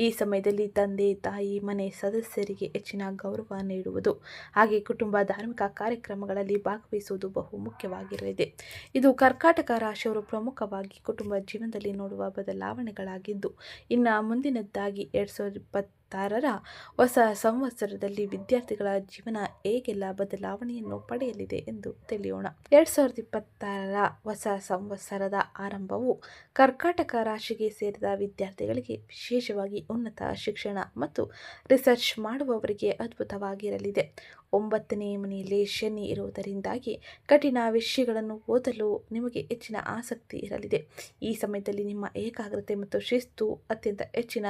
ಈ ಸಮಯದಲ್ಲಿ ತಂದೆ, ತಾಯಿ, ಮನೆ ಸದಸ್ಯರಿಗೆ ಹೆಚ್ಚಿನ ಗೌರವ ನೀಡುವುದು ಹಾಗೆ ಕುಟುಂಬ ಧಾರ್ಮಿಕ ಕಾರ್ಯಕ್ರಮಗಳಲ್ಲಿ ಭಾಗವಹಿಸುವುದು ಬಹು ಮುಖ್ಯವಾಗಿರಲಿದೆ. ಇದು ಕರ್ಕಾಟಕ ರಾಶಿಯವರು ಪ್ರಮುಖವಾಗಿ ಕುಟುಂಬ ಜೀವನದಲ್ಲಿ ನೋಡುವ ಬದಲಾವಣೆಗಳಾಗಿದ್ದು, ಇನ್ನು ಮುಂದಿನದ್ದಾಗಿ 2026ರ ಹೊಸ ಸಂವತ್ಸರದಲ್ಲಿ ವಿದ್ಯಾರ್ಥಿಗಳ ಜೀವನ ಹೇಗೆಲ್ಲ ಬದಲಾವಣೆಯನ್ನು ಪಡೆಯಲಿದೆ ಎಂದು ತಿಳಿಯೋಣ. 2026ರ ಹೊಸ ಸಂವತ್ಸರದ ಆರಂಭವು ಕರ್ಕಾಟಕ ರಾಶಿಗೆ ಸೇರಿದ ವಿದ್ಯಾರ್ಥಿಗಳಿಗೆ, ವಿಶೇಷವಾಗಿ ಉನ್ನತ ಶಿಕ್ಷಣ ಮತ್ತು ರಿಸರ್ಚ್ ಮಾಡುವವರಿಗೆ ಅದ್ಭುತವಾಗಿರಲಿದೆ. 9ನೇ ಮನೆಯಲ್ಲಿ ಶನಿ ಇರುವುದರಿಂದಾಗಿ ಕಠಿಣ ವಿಷಯಗಳನ್ನು ಓದಲು ನಿಮಗೆ ಹೆಚ್ಚಿನ ಆಸಕ್ತಿ ಇರಲಿದೆ. ಈ ಸಮಯದಲ್ಲಿ ನಿಮ್ಮ ಏಕಾಗ್ರತೆ ಮತ್ತು ಶಿಸ್ತು ಅತ್ಯಂತ ಹೆಚ್ಚಿನ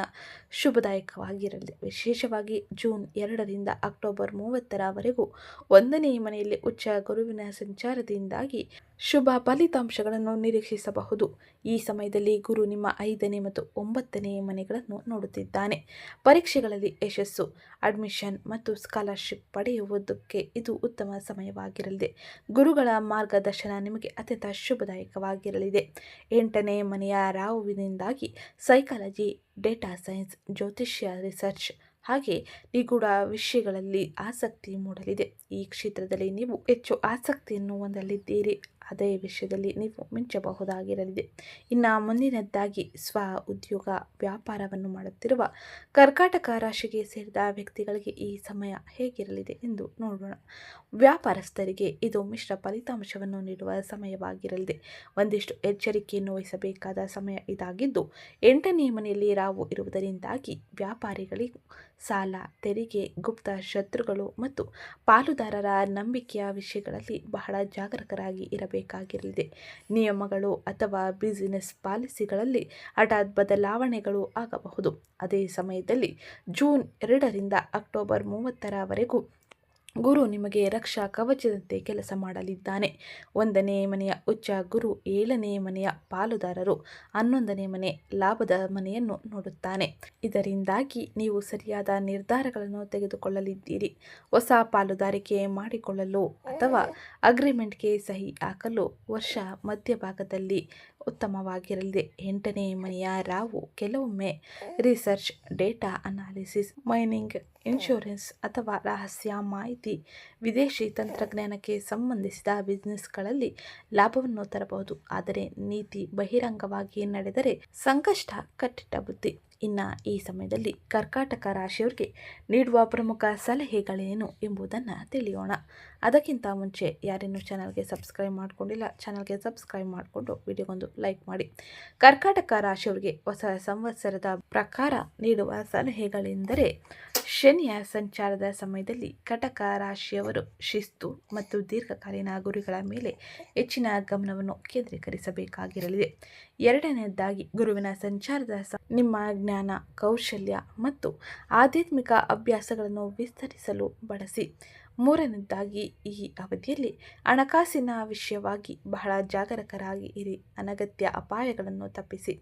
ಶುಭದಾಯಕವಾಗಿರಲಿದೆ. ವಿಶೇಷವಾಗಿ ಜೂನ್ 2ರಿಂದ ಅಕ್ಟೋಬರ್ 30ರವರೆಗೂ 1ನೇ ಮನೆಯಲ್ಲಿ ಉಚ್ಚ ಗುರುವಿನ ಸಂಚಾರದಿಂದಾಗಿ ಶುಭ ಫಲಿತಾಂಶಗಳನ್ನು ನಿರೀಕ್ಷಿಸಬಹುದು. ಈ ಸಮಯದಲ್ಲಿ ಗುರು ನಿಮ್ಮ 5ನೇ ಮತ್ತು 9ನೇ ಮನೆಗಳನ್ನು ನೋಡುತ್ತಿದ್ದಾನೆ. ಪರೀಕ್ಷೆಗಳಲ್ಲಿ ಯಶಸ್ಸು, ಅಡ್ಮಿಷನ್ ಮತ್ತು ಸ್ಕಾಲರ್ಶಿಪ್ ಪಡೆಯುವುದಕ್ಕೆ ಇದು ಉತ್ತಮ ಸಮಯವಾಗಿರಲಿದೆ. ಗುರುಗಳ ಮಾರ್ಗದರ್ಶನ ನಿಮಗೆ ಅತ್ಯಂತ ಶುಭದಾಯಕವಾಗಿರಲಿದೆ. 8ನೇ ಮನೆಯ ರಾಹುವಿನಿಂದಾಗಿ ಸೈಕಾಲಜಿ, ಡೇಟಾ ಸೈನ್ಸ್, ಜ್ಯೋತಿಷ್ಯ, ರಿಸರ್ಚ್ ಹಾಗೆ ನಿಗೂಢ ವಿಷಯಗಳಲ್ಲಿ ಆಸಕ್ತಿ ಮೂಡಲಿದೆ. ಈ ಕ್ಷೇತ್ರದಲ್ಲಿ ನೀವು ಹೆಚ್ಚು ಆಸಕ್ತಿಯನ್ನು ಹೊಂದಲಿದ್ದೀರಿ. ಅದೇ ವಿಷಯದಲ್ಲಿ ನೀವು ಮಿಂಚಬಹುದಾಗಿರಲಿದೆ. ಇನ್ನು ಮುಂದಿನದ್ದಾಗಿ ಸ್ವ ಉದ್ಯೋಗ ವ್ಯಾಪಾರವನ್ನು ಮಾಡುತ್ತಿರುವ ಕರ್ಕಾಟಕ ರಾಶಿಗೆ ಸೇರಿದ ವ್ಯಕ್ತಿಗಳಿಗೆ ಈ ಸಮಯ ಹೇಗಿರಲಿದೆ ಎಂದು ನೋಡೋಣ. ವ್ಯಾಪಾರಸ್ಥರಿಗೆ ಇದು ಮಿಶ್ರ ಫಲಿತಾಂಶವನ್ನು ನೀಡುವ ಸಮಯವಾಗಿರಲಿದೆ. ಒಂದಿಷ್ಟು ಎಚ್ಚರಿಕೆಯನ್ನು ವಹಿಸಬೇಕಾದ ಸಮಯ ಇದಾಗಿದ್ದು, 8ನೇ ಮನೆಯಲ್ಲಿ ರಾಹು ಇರುವುದರಿಂದಾಗಿ ವ್ಯಾಪಾರಿಗಳಿಗೆ ಸಾಲ, ತೆರಿಗೆ, ಗುಪ್ತ ಶತ್ರುಗಳು ಮತ್ತು ಪಾಲುದಾರರ ನಂಬಿಕೆಯ ವಿಷಯಗಳಲ್ಲಿ ಬಹಳ ಜಾಗರೂಕರಾಗಿ ಇರಬೇಕಾಗಿರಲಿದೆ. ನಿಯಮಗಳು ಅಥವಾ ಬಿಸಿನೆಸ್ ಪಾಲಿಸಿಗಳಲ್ಲಿ ಹಠಾತ್ ಬದಲಾವಣೆಗಳು ಆಗಬಹುದು. ಅದೇ ಸಮಯದಲ್ಲಿ ಜೂನ್ 2ರಿಂದ ಅಕ್ಟೋಬರ್ 30ರವರೆಗೂ ಗುರು ನಿಮಗೆ ರಕ್ಷಾ ಕವಚದಂತೆ ಕೆಲಸ ಮಾಡಲಿದ್ದಾನೆ. 1ನೇ ಮನೆಯ ಉಚ್ಚ ಗುರು 7ನೇ ಮನೆಯ ಪಾಲುದಾರರು 11ನೇ ಮನೆ ಲಾಭದ ಮನೆಯನ್ನು ನೋಡುತ್ತಾನೆ. ಇದರಿಂದಾಗಿ ನೀವು ಸರಿಯಾದ ನಿರ್ಧಾರಗಳನ್ನು ತೆಗೆದುಕೊಳ್ಳಲಿದ್ದೀರಿ. ಹೊಸ ಪಾಲುದಾರಿಕೆ ಮಾಡಿಕೊಳ್ಳಲು ಅಥವಾ ಅಗ್ರಿಮೆಂಟ್ಗೆ ಸಹಿ ಹಾಕಲು ವರ್ಷ ಮಧ್ಯಭಾಗದಲ್ಲಿ ಉತ್ತಮವಾಗಿರಲಿದೆ. 8ನೇ ಮನೆಯ ರಾಹು ಕೆಲವೊಮ್ಮೆ research, data analysis, mining, insurance ಅಥವಾ ರಹಸ್ಯ ಮಾಹಿತಿ, ವಿದೇಶಿ ತಂತ್ರಜ್ಞಾನಕ್ಕೆ ಸಂಬಂಧಿಸಿದ ಬಿಸಿನೆಸ್ಗಳಲ್ಲಿ ಲಾಭವನ್ನು ತರಬಹುದು. ಆದರೆ ನೀತಿ ಬಹಿರಂಗವಾಗಿ ನಡೆದರೆ ಸಂಕಷ್ಟ, ಕಟ್ಟಿಟ್ಟ ಬುದ್ಧಿ. ಇನ್ನು ಈ ಸಮಯದಲ್ಲಿ ಕರ್ಕಾಟಕ ರಾಶಿಯವರಿಗೆ ನೀಡುವ ಪ್ರಮುಖ ಸಲಹೆಗಳೇನು ಎಂಬುದನ್ನು ತಿಳಿಯೋಣ. ಅದಕ್ಕಿಂತ ಮುಂಚೆ ಯಾರೇನು ಚಾನಲ್ಗೆ ಸಬ್ಸ್ಕ್ರೈಬ್ ಮಾಡಿಕೊಂಡಿಲ್ಲ, ಚಾನಲ್ಗೆ ಸಬ್ಸ್ಕ್ರೈಬ್ ಮಾಡಿಕೊಂಡು ವಿಡಿಯೋಗೊಂದು ಲೈಕ್ ಮಾಡಿ. ಕರ್ಕಾಟಕ ರಾಶಿಯವರಿಗೆ ಹೊಸ ಸಂವತ್ಸರದ ಪ್ರಕಾರ ನೀಡುವ ಸಲಹೆಗಳೆಂದರೆ, ಶನಿಯ ಸಂಚಾರದ ಸಮಯದಲ್ಲಿ ಕಟಕ ರಾಶಿಯವರು ಶಿಸ್ತು ಮತ್ತು ದೀರ್ಘಕಾಲೀನ ಗುರಿಗಳ ಮೇಲೆ ಹೆಚ್ಚಿನ ಗಮನವನ್ನು ಕೇಂದ್ರೀಕರಿಸಬೇಕಾಗಿರಲಿದೆ. 2ನೇದಾಗಿ ಗುರುವಿನ ಸಂಚಾರದ ನಿಮ್ಮ ಜ್ಞಾನ, ಕೌಶಲ್ಯ ಮತ್ತು ಆಧ್ಯಾತ್ಮಿಕ ಅಭ್ಯಾಸಗಳನ್ನು ವಿಸ್ತರಿಸಲು ಬಳಸಿ. ಮೂರನೇದಾಗಿ ಈ ಅವಧಿಯಲ್ಲಿ ಹಣಕಾಸಿನ ವಿಷಯವಾಗಿ ಬಹಳ ಜಾಗರೂಕರಾಗಿ ಇರಿ, ಅನಗತ್ಯ ಅಪಾಯಗಳನ್ನು ತಪ್ಪಿಸಿ.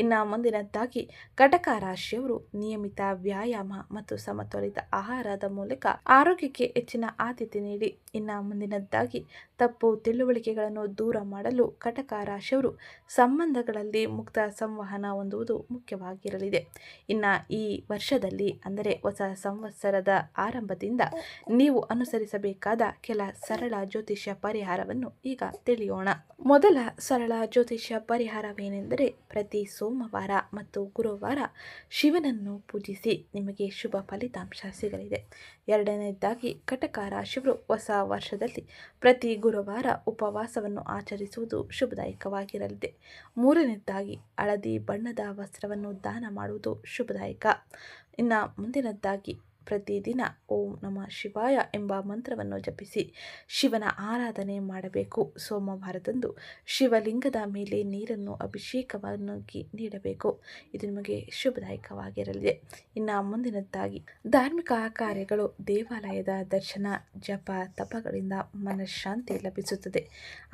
ಇನ್ನು ಮುಂದಿನದ್ದಾಗಿ ಕಟಕ ರಾಶಿಯವರು ನಿಯಮಿತ ವ್ಯಾಯಾಮ ಮತ್ತು ಸಮತೋಲಿತ ಆಹಾರದ ಮೂಲಕ ಆರೋಗ್ಯಕ್ಕೆ ಹೆಚ್ಚಿನ ಆದ್ಯತೆ ನೀಡಿ. ಇನ್ನು ಮುಂದಿನದ್ದಾಗಿ ತಪ್ಪು ತಿಳುವಳಿಕೆಗಳನ್ನು ದೂರ ಮಾಡಲು ಕಟಕ ರಾಶಿಯವರು ಸಂಬಂಧಗಳಲ್ಲಿ ಮುಕ್ತ ಸಂವಹನ ಹೊಂದುವುದು ಮುಖ್ಯವಾಗಿರಲಿದೆ. ಇನ್ನು ಈ ವರ್ಷದಲ್ಲಿ ಅಂದರೆ ಹೊಸ ಸಂವತ್ಸರದ ಆರಂಭದಿಂದ ನೀವು ಅನುಸರಿಸಬೇಕಾದ ಕೆಲ ಸರಳ ಜ್ಯೋತಿಷ್ಯ ಪರಿಹಾರವನ್ನು ಈಗ ತಿಳಿಯೋಣ. ಮೊದಲ ಸರಳ ಜ್ಯೋತಿಷ್ಯ ಪರಿಹಾರವೇನೆಂದರೆ ಪ್ರತಿ ಸೋಮವಾರ ಮತ್ತು ಗುರುವಾರ ಶಿವನನ್ನು ಪೂಜಿಸಿ, ನಿಮಗೆ ಶುಭ ಫಲಿತಾಂಶ ಸಿಗಲಿದೆ. ಎರಡನೇದಾಗಿ ಕಟಕ ರಾಶಿಯವರು ಹೊಸ ವರ್ಷದಲ್ಲಿ ಪ್ರತಿ ಗುರುವಾರ ಉಪವಾಸವನ್ನು ಆಚರಿಸುವುದು ಶುಭದಾಯಕವಾಗಿರಲಿದೆ. ಮೂರನೇದಾಗಿ ಹಳದಿ ಬಣ್ಣದ ವಸ್ತ್ರವನ್ನು ದಾನ ಮಾಡುವುದು ಶುಭದಾಯಕ. ಇನ್ನು ಮುಂದಿನದ್ದಾಗಿ ಪ್ರತಿದಿನ ಓಂ ನಮಃ ಶಿವಾಯ ಎಂಬ ಮಂತ್ರವನ್ನು ಜಪಿಸಿ ಶಿವನ ಆರಾಧನೆ ಮಾಡಬೇಕು. ಸೋಮವಾರದಂದು ಶಿವಲಿಂಗದ ಮೇಲೆ ನೀರನ್ನು ಅಭಿಷೇಕವಾಗಿ ನೀಡಬೇಕು. ಇದು ನಿಮಗೆ ಶುಭದಾಯಕವಾಗಿರಲಿದೆ. ಇನ್ನು ಮುಂದಿನದ್ದಾಗಿ ಧಾರ್ಮಿಕ ಕಾರ್ಯಗಳು, ದೇವಾಲಯದ ದರ್ಶನ, ಜಪ ತಪಗಳಿಂದ ಮನಃಶಾಂತಿ ಲಭಿಸುತ್ತದೆ.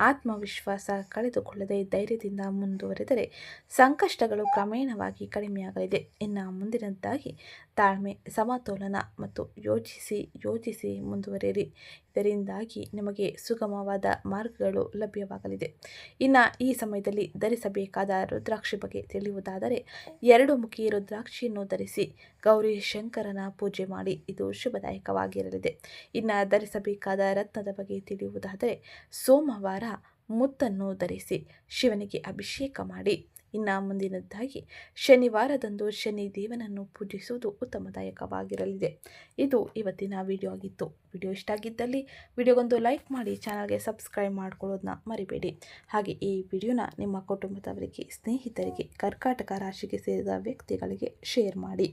ಆತ್ಮವಿಶ್ವಾಸ ಕಳೆದುಕೊಳ್ಳದೆ ಧೈರ್ಯದಿಂದ ಮುಂದುವರೆದರೆ ಸಂಕಷ್ಟಗಳು ಕ್ರಮೇಣವಾಗಿ ಕಡಿಮೆಯಾಗಲಿದೆ. ಇನ್ನು ಮುಂದಿನದ್ದಾಗಿ ತಾಳ್ಮೆ, ಸಮತೋಲನ ಮತ್ತು ಯೋಚಿಸಿ ಮುಂದುವರಿಯಿರಿ. ಇದರಿಂದಾಗಿ ನಿಮಗೆ ಸುಗಮವಾದ ಮಾರ್ಗಗಳು ಲಭ್ಯವಾಗಲಿದೆ. ಇನ್ನು ಈ ಸಮಯದಲ್ಲಿ ಧರಿಸಬೇಕಾದ ರುದ್ರಾಕ್ಷಿ ಬಗ್ಗೆ ತಿಳಿಯುವುದಾದರೆ 2 ಮುಖಿ ರುದ್ರಾಕ್ಷಿಯನ್ನು ಧರಿಸಿ ಗೌರಿ ಶಂಕರನ ಪೂಜೆ ಮಾಡಿ, ಇದು ಶುಭದಾಯಕವಾಗಿರಲಿದೆ. ಇನ್ನು ಧರಿಸಬೇಕಾದ ರತ್ನದ ಬಗ್ಗೆ ತಿಳಿಯುವುದಾದರೆ ಸೋಮವಾರ ಮುತ್ತನ್ನು ಧರಿಸಿ ಶಿವನಿಗೆ ಅಭಿಷೇಕ ಮಾಡಿ. ಇನ್ನು ಮುಂದಿನದ್ದಾಗಿ ಶನಿವಾರದಂದು ಶನಿ ದೇವನನ್ನು ಪೂಜಿಸುವುದು ಉತ್ತಮದಾಯಕವಾಗಿರಲಿದೆ. ಇದು ಇವತ್ತಿನ ವಿಡಿಯೋ ಆಗಿತ್ತು. ವಿಡಿಯೋ ಇಷ್ಟ ಆಗಿದ್ದಲ್ಲಿ ವಿಡಿಯೋಗೊಂದು ಲೈಕ್ ಮಾಡಿ, ಚಾನಲ್ಗೆ ಸಬ್ಸ್ಕ್ರೈಬ್ ಮಾಡ್ಕೊಳ್ಳೋದನ್ನ ಮರಿಬೇಡಿ. ಹಾಗೆ ಈ ವಿಡಿಯೋನ ನಿಮ್ಮ ಕುಟುಂಬದವರಿಗೆ, ಸ್ನೇಹಿತರಿಗೆ, ಕರ್ಕಾಟಕ ರಾಶಿಗೆ ಸೇರಿದ ವ್ಯಕ್ತಿಗಳಿಗೆ ಶೇರ್ ಮಾಡಿ.